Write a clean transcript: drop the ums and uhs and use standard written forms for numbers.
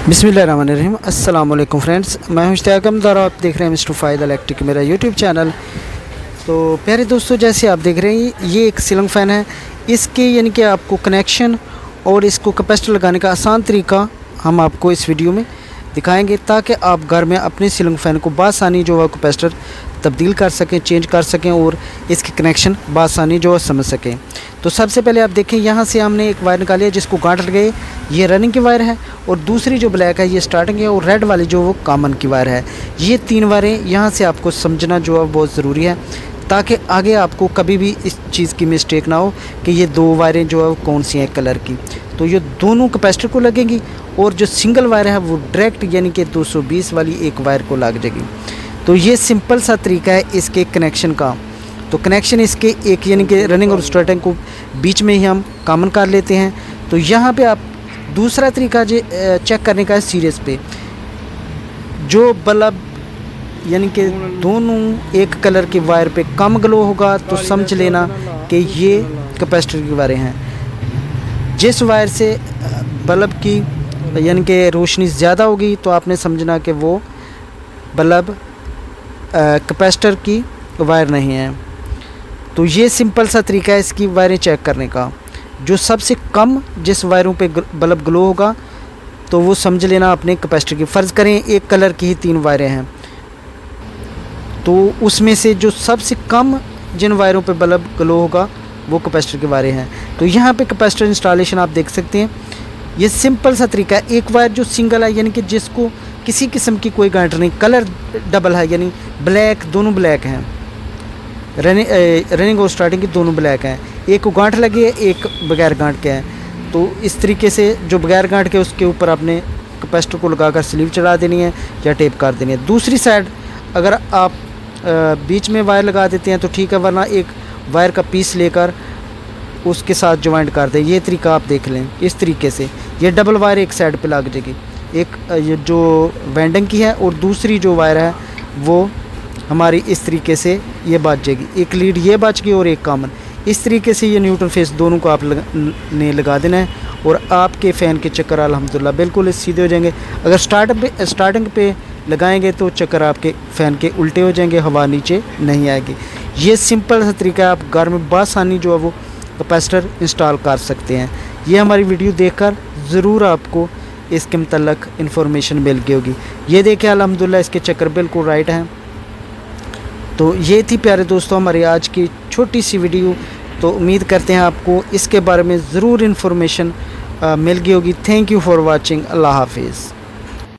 बिस्मिल्लाहिर्रहमानिर्रहीम। अस्सलाम वालेकुम फ्रेंड्स, मैं हूं इश्तियाक अहमद और आप देख रहे हैं मिस्टर फ़ायद इलेक्ट्रिक मेरा यूट्यूब चैनल। तो प्यारे दोस्तों, जैसे आप देख रहे हैं ये एक सीलिंग फ़ैन है। इसके यानी कि आपको कनेक्शन और इसको कैपेसिटर लगाने का आसान तरीका हम आपको इस वीडियो में दिखाएंगे, ताकि आप घर में अपने सीलिंग फ़ैन को बआसानी जो है कैपेसिटर तब्दील कर सकें, चेंज कर सकें और इसके कनेक्शन बआसानी जो है समझ सकें। तो सबसे पहले आप देखें, यहाँ से हमने एक वायर निकाली है जिसको गांठ लग गई। ये रनिंग की वायर है और दूसरी जो ब्लैक है ये स्टार्टिंग है और रेड वाली जो वो कॉमन की वायर है। ये तीन वायरें यहाँ से आपको समझना जो है बहुत ज़रूरी है, ताकि आगे आपको कभी भी इस चीज़ की मिस्टेक ना हो कि ये दो वायरें जो है कौन सी हैं कलर की। तो ये दोनों कैपेसिटर को लगेंगी और जो सिंगल वायर है वो डायरेक्ट यानी कि 220 वाली एक वायर को लग जाएगी। तो ये सिंपल सा तरीका है इसके कनेक्शन का। तो कनेक्शन इसके एक यानी कि रनिंग और स्टार्टिंग को बीच में ही हम कॉमन कर लेते हैं। तो यहाँ पे आप दूसरा तरीका चेक करने का है सीरीज़ पे जो बल्ब यानी कि दोनों एक कलर की वायर पे कम ग्लो होगा तो समझ लेना कि ये कैपेसिटर की वायरें हैं। जिस वायर से बल्ब की यानी कि रोशनी ज़्यादा होगी तो आपने समझना कि वो बल्ब कैपेसिटर की वायर नहीं है। तो ये सिंपल सा तरीका है इसकी वायरें चेक करने का। जो सबसे कम जिस वायरों पे बल्ब ग्लो होगा तो वो समझ लेना अपने कैपेसिटर की। फ़र्ज़ करें एक कलर की ही तीन वायरें हैं, तो उसमें से जो सबसे कम जिन वायरों पे बल्ब ग्लो होगा वो कैपेसिटर की वायरें हैं। तो यहाँ पे कैपेसिटर इंस्टॉलेशन आप देख सकते हैं। ये सिंपल सा तरीका है। एक वायर जो सिंगल है यानी कि जिसको किसी किस्म की कोई गांठ नहीं, कलर डबल है यानी ब्लैक, दोनों ब्लैक हैं, रनिंग और स्टार्टिंग की दोनों ब्लैक हैं। एक को गांठ लगी है, एक बगैर गांठ के है। तो इस तरीके से जो बगैर गांठ के उसके ऊपर आपने कैपेसिटर को लगाकर स्लीव चढ़ा देनी है या टेप कर देनी है। दूसरी साइड अगर आप बीच में वायर लगा देते हैं तो ठीक है, वरना एक वायर का पीस लेकर उसके साथ ज्वाइंट कर दें। ये तरीका आप देख लें। इस तरीके से ये डबल वायर एक साइड पे लग जाएगी, एक ये जो वेंडिंग की है और दूसरी जो वायर है वो हमारी इस तरीके से ये बच जाएगी। एक लीड ये बच गई और एक कॉमन। इस तरीके से ये न्यूट्रल फेस दोनों को आप लगा देना है और आपके फ़ैन के चक्कर अल्हम्दुलिल्लाह बिल्कुल सीधे हो जाएंगे। अगर स्टार्टिंग पे लगाएंगे तो चक्कर आपके फ़ैन के उल्टे हो जाएंगे, हवा नीचे नहीं आएगी। ये सिंपल सा तरीका है, आप घर में बआसानी जो है वो कैपेसिटर इंस्टॉल कर सकते हैं। ये हमारी वीडियो देखकर ज़रूर आपको इसके मतलब इन्फॉर्मेशन मिल गई होगी। ये देखें अल्हम्दुलिल्लाह इसके चक्कर बिल्कुल राइट हैं। तो ये थी प्यारे दोस्तों हमारी आज की छोटी सी वीडियो। तो उम्मीद करते हैं आपको इसके बारे में ज़रूर इन्फॉर्मेशन मिल गई होगी। Thank you for watching. अल्लाह हाफिज़।